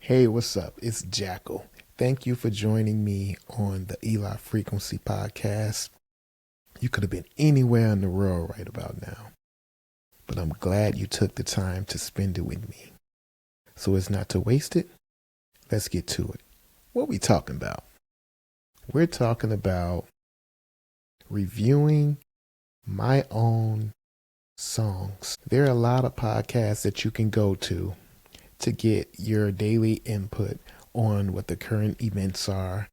Hey, what's up? It's Jackal. Thank you for joining me on the Eli Frequency podcast. You could have been anywhere in the world right about now, but I'm glad you took the time to spend it with me. So as not to waste it, let's get to it. What we talking about? We're talking about reviewing my own songs. There are a lot of podcasts that you can go to get your daily input on what the current events are,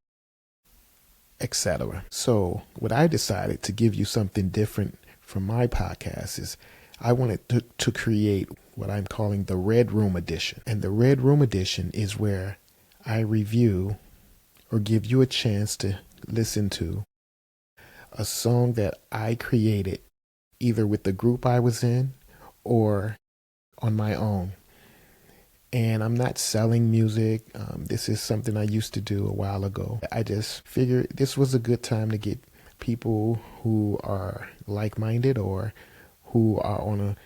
etc. So what I decided to give you something different from my podcast is I wanted to create what I'm calling the Redroom edition. And the Redroom edition is where I review or give you a chance to listen to a song that I created either with the group I was in or on my own. And I'm not selling music. This is something I used to do a while ago. I just figured this was a good time to get people who are like-minded or who are on a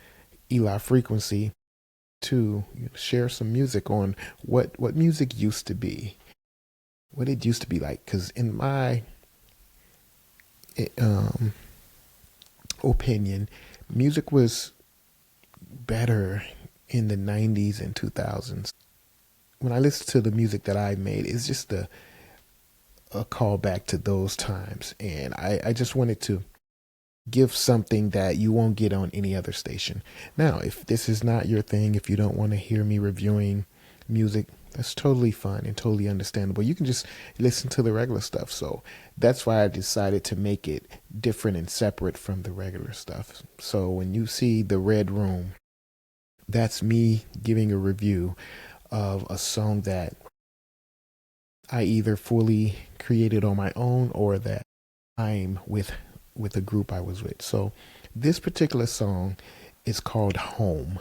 Eli frequency to share some music on what music used to be, what it used to be like. Because in my opinion, music was better in the 90s and 2000s. When I listen to the music that I made, it's just a callback to those times. And I just wanted to give something that you won't get on any other station. Now, if this is not your thing, if you don't want to hear me reviewing music, that's totally fine and totally understandable. You can just listen to the regular stuff. So that's why I decided to make it different and separate from the regular stuff. So when you see the Red Room, that's me giving a review of a song that I either fully created on my own or that I'm with a group I was with. So this particular song is called Home,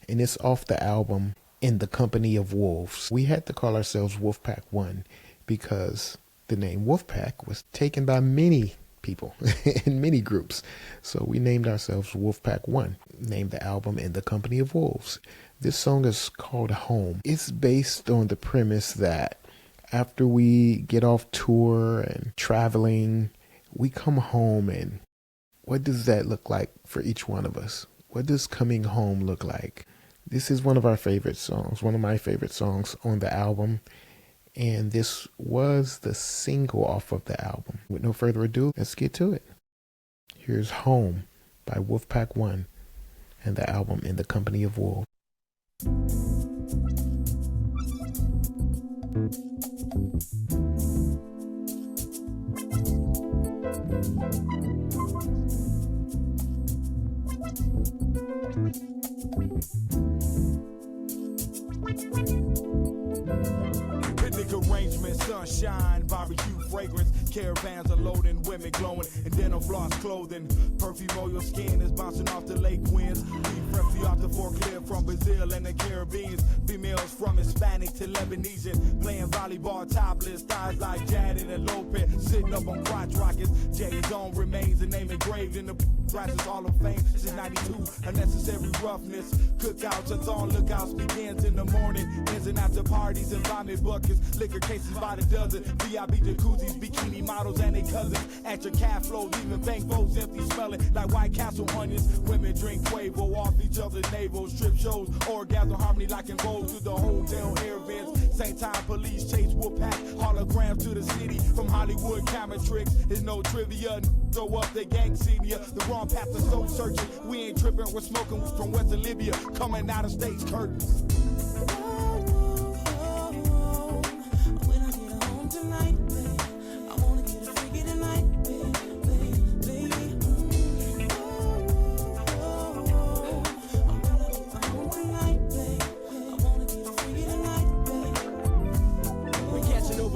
and it's off the album In the Company of Wolves. We had to call ourselves Wolf Pack1 because the name Wolf Pack was taken by many people in many groups. So we named ourselves Wolf Pack1, named the album In the Company of Wolves. This song is called Home. It's based on the premise that after we get off tour and traveling, we come home, and what does that look like for each one of us? What does coming home look like? This is one of our favorite songs, one of my favorite songs on the album. And this was the single off of the album. With no further ado, let's get to it. Here's Home by Wolf Pack1 and the album In the Company of Wolves. Arrangement, sunshine, barbecue fragrance, caravans unloading, women glowing, and denim floss clothing. Perfume on your skin is bouncing off the lake winds. Beef refugee off the forklift from Brazil and the Caribbean. Females from Hispanic to Lebanese, playing volleyball topless, thighs like Janet and Lopez, sitting up on crotch rockets. Jay's own remains, a name engraved in the Brazos Hall of Fame since '92. Unnecessary roughness, cookouts and on lookouts begins in the morning, ends and after parties and vomit buckets, liquor cases by the dozen, VIP jacuzzis, bikini models and their cousins. At your calf flows, even bank boats empty, smelling like White Castle onions. Women drink Quavo off each other's navels, strip shows, orgasm harmony like in bowls through the hotel air vents. Same time police chase Wolf Pack, holograms to the city from Hollywood camera tricks. There's no trivia, throw up the gang senior. The wrong path is so searching. We ain't tripping, we're smoking from Western Libya, coming out of state's curtains.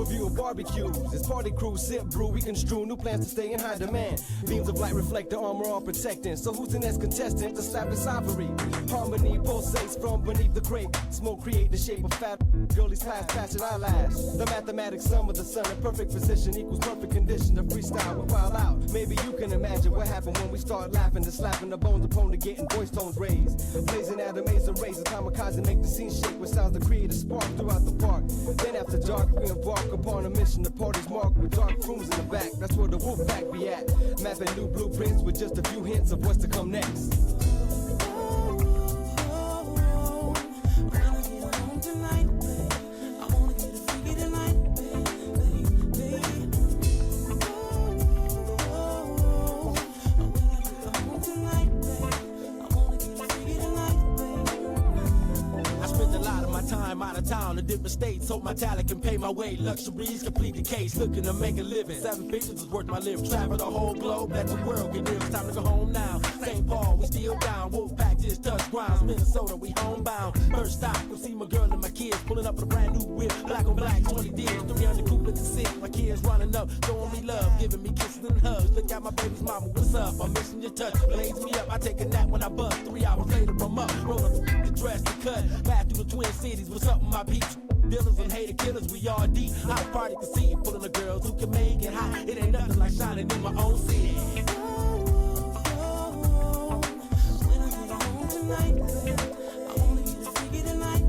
overview of barbecues. It's party crew, sip, brew, we construe new plans to stay in high demand. Beams of light reflect the armor all protecting. So who's the next contestant to slap his ivory? Harmony pulsates from beneath the grape. Smoke create the shape of fat girlies past fashion eyelash. The mathematics sum of the sun in perfect position equals perfect condition to freestyle with wild out. Maybe you can imagine what happened when we start laughing and slapping the bones opponent to getting voice tones raised. Blazing at a maze of razors, kamikaze make the scene shake with sounds that create a spark throughout the park. Then after dark, we embark upon a mission. The party's marked with dark rooms in the back. That's where the Wolf Pack be at. Mapping new blueprints with just a few hints of what's to come next. Out of town to different states, hope my talent can pay my way. Luxuries complete the case, looking to make a living. 7 figures is worth my live. Travel the whole globe, let the world get real. It's time to go home now. St. Paul, we still down. Wolf Pack just touched grounds. Minnesota, we homebound. First stop, go see my girl and my kids pulling up with a brand new whip. Black on black, 20 deals, 300 coupe at the city. My kids running up, showing me love, giving me kisses and hugs. Look at my baby's mama, what's up? I'm missing your touch. Blaze me up, I take a nap when I bust. 3 hours later, I'm up. Roll up the dress, the cut. Back through the Twin Cities, what's up with my peeps? Dealers and hater killers, we all deep. Hot party can see, pulling the girls who can make it hot. It ain't nothing like shining in my own city. When I get home tonight, I wanna get a freaky tonight.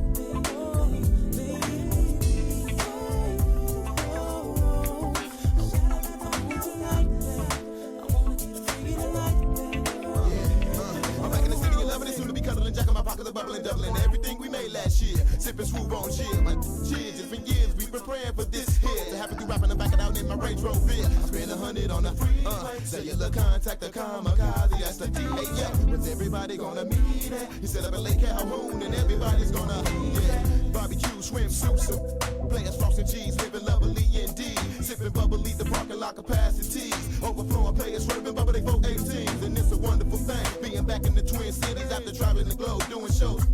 I'm back in the city, 11 is soon to be cuddling. Jack on my pockets are bubbling, doubling everything we made last year. Sipping smooth on gin. My cheers, it's been years we've been praying for this here. To happen through rapping and back it out in my Range Rover beer. I spent 100 on a cellular contact, the kamikaze, that's the DA. Yeah, when's everybody gonna meet it? He set up a Lake Calhoun and everybody's gonna barbecue, swimsuits, players frosting G's, living lovely indeed. Sipping bubbly, the parking lot capacities. Overflowing players, swerving bubbly 418s. And it's a wonderful thing, being back in the Twin Cities after traveling the globe, doing shows.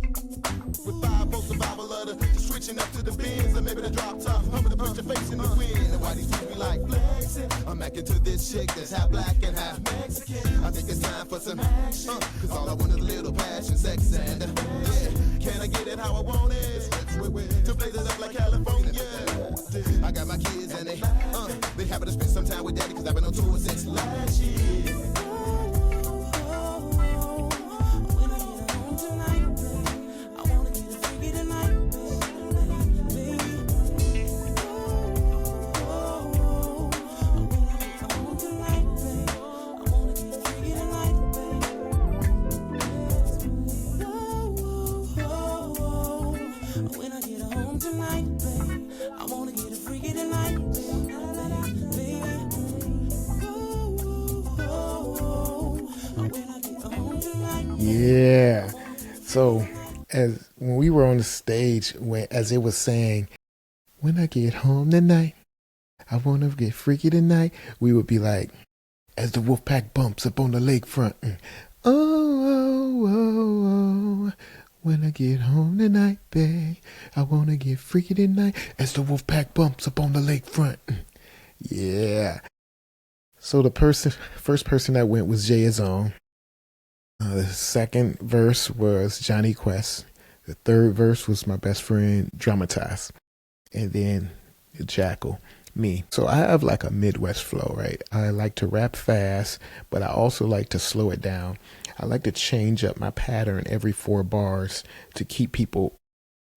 With 5 survival of the switching up to the bins, or maybe the drop top, humming to put your face in the wind. And why these dudes be like flexing? I'm acting to this chick that's half black and half Mexican. I think it's time for some action, cause all I want is a little passion, sex and yeah. Can I get it how I want it? To blaze it up like California. I got my kids and they happen to spend some time with daddy, cause I've been on tour since last year. Yeah. So as when we were on the stage, as it was saying, when I get home tonight, I want to get freaky tonight, we would be like, as the Wolf Pack bumps up on the lakefront, oh, oh, oh, oh, when I get home tonight, babe, I want to get freaky tonight, as the Wolf Pack bumps up on the lakefront. Yeah. So the first person that went was Jay Azone. The second verse was Johnny Quest. The third verse was my best friend Dramatize. And then Jackal, me. So I have like a Midwest flow, right? I like to rap fast, but I also like to slow it down. I like to change up my pattern every 4 bars to keep people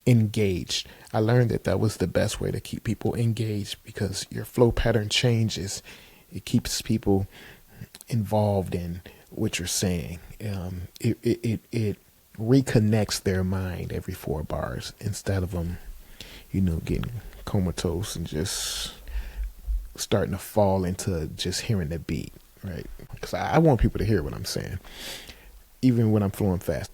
engaged. I learned that was the best way to keep people engaged, because your flow pattern changes. It keeps people involved in what you're saying. It reconnects their mind every 4 bars instead of them, getting comatose and just starting to fall into just hearing the beat, right? Because I want people to hear what I'm saying, even when I'm flowing fast.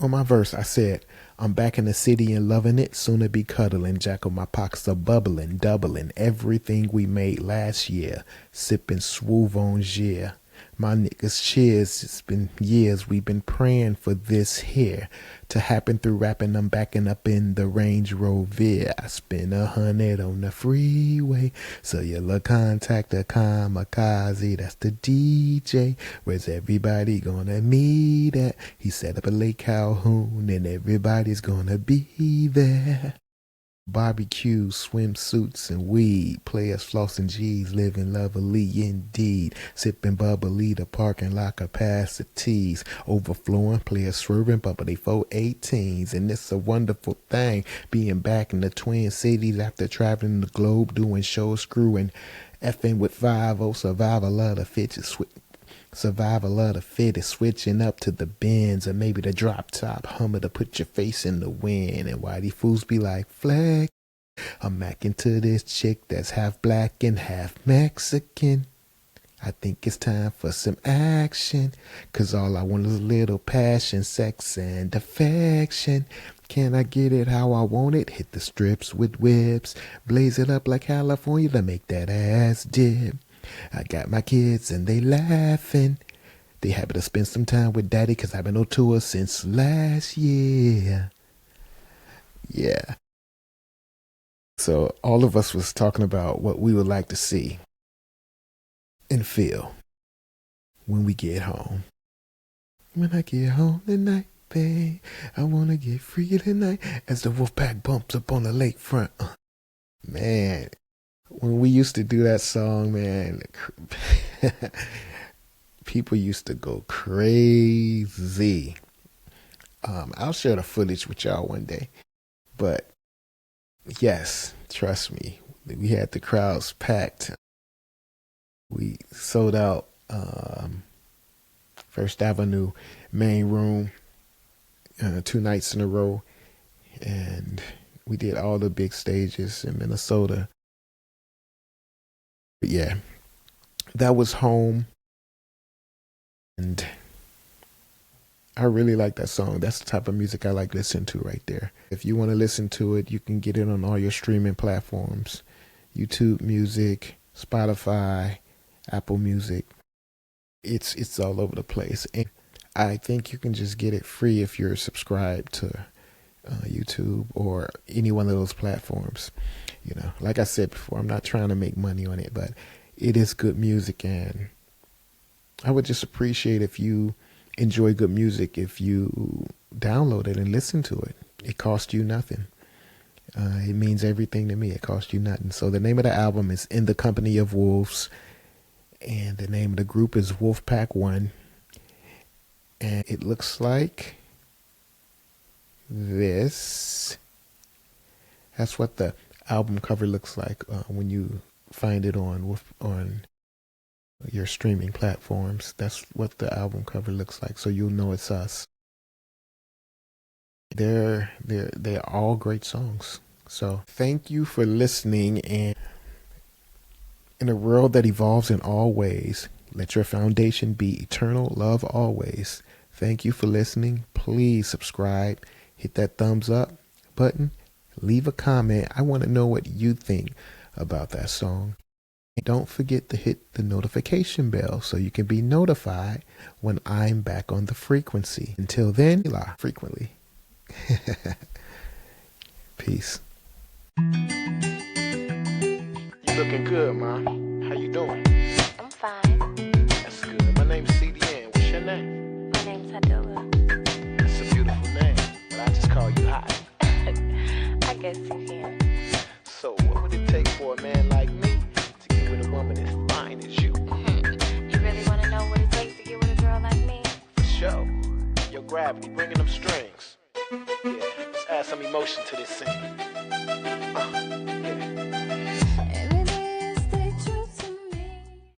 On my verse, I said, I'm back in the city and loving it, soon to be cuddling, jack of my pockets are bubbling, doubling everything we made last year, sipping swoof on yeah. My niggas, cheers. It's been years we've been praying for this here to happen through rapping. I'm backing up in the Range Rover. I spend 100 on the freeway. Cellular contact a kamikaze. That's the DJ. Where's everybody gonna meet at? He set up a Lake Calhoun and everybody's gonna be there. Barbecue, swimsuits, and weed. Players flossing G's, living lovely indeed. Sipping bubbly, the parking lot capacities overflowing. Players swerving, bubbly 418s. And it's a wonderful thing being back in the Twin Cities after traveling the globe, doing shows, screwing, effing with 5-0. Survival of the fittest. Survival of the fittest, switching up to the Benz or maybe the drop top Hummer to put your face in the wind. And why these fools be like, flex, I'm macking to this chick that's half black and half Mexican. I think it's time for some action, 'cause all I want is a little passion, sex and affection. Can I get it how I want it? Hit the strips with whips, blaze it up like California to make that ass dip. I got my kids and they laughing. They happy to spend some time with daddy 'cause I've been on tour since last year. Yeah. So all of us was talking about what we would like to see and feel when we get home. When I get home tonight, babe, I want to get free tonight as the Wolf Pack bumps up on the lakefront. Man. When we used to do that song, man, people used to go crazy. I'll share the footage with y'all one day. But yes, trust me, we had the crowds packed. We sold out First Avenue main room 2 nights in a row. And we did all the big stages in Minnesota. But yeah, that was home. And I really like that song. That's the type of music I like listening to right there. If you want to listen to it, you can get it on all your streaming platforms. YouTube Music, Spotify, Apple Music. It's all over the place. And I think you can just get it free if you're subscribed to YouTube or any one of those platforms. You know, like I said before, I'm not trying to make money on it, but it is good music, and I would just appreciate if you enjoy good music, if you download it and listen to it. It costs you nothing. It means everything to me. It costs you nothing. So the name of the album is In the Company of Wolves, and the name of the group is Wolf Pack1, and it looks like this. That's what the album cover looks like when you find it on your streaming platforms. That's what the album cover looks like, so you'll know it's us. They're all great songs. So thank you for listening, and in a world that evolves in all ways, let your foundation be eternal love always. Thank you for listening. Please subscribe, hit that thumbs up button, leave a comment. I want to know what you think about that song. Don't forget to hit the notification bell so you can be notified when I'm back on the frequency. Until then, frequently. Peace. You looking good, Ma. How you doing? I'm fine. That's good. My name's CDN. What's your name? My name's Hadilla. That's a beautiful name, but I just call you Hot. I guess you can. So what would it take for a man like me to get with a woman as fine as you? You really want to know what it takes to get with a girl like me? For sure. Your gravity, bringing them strings. Yeah, let's add some emotion to this scene.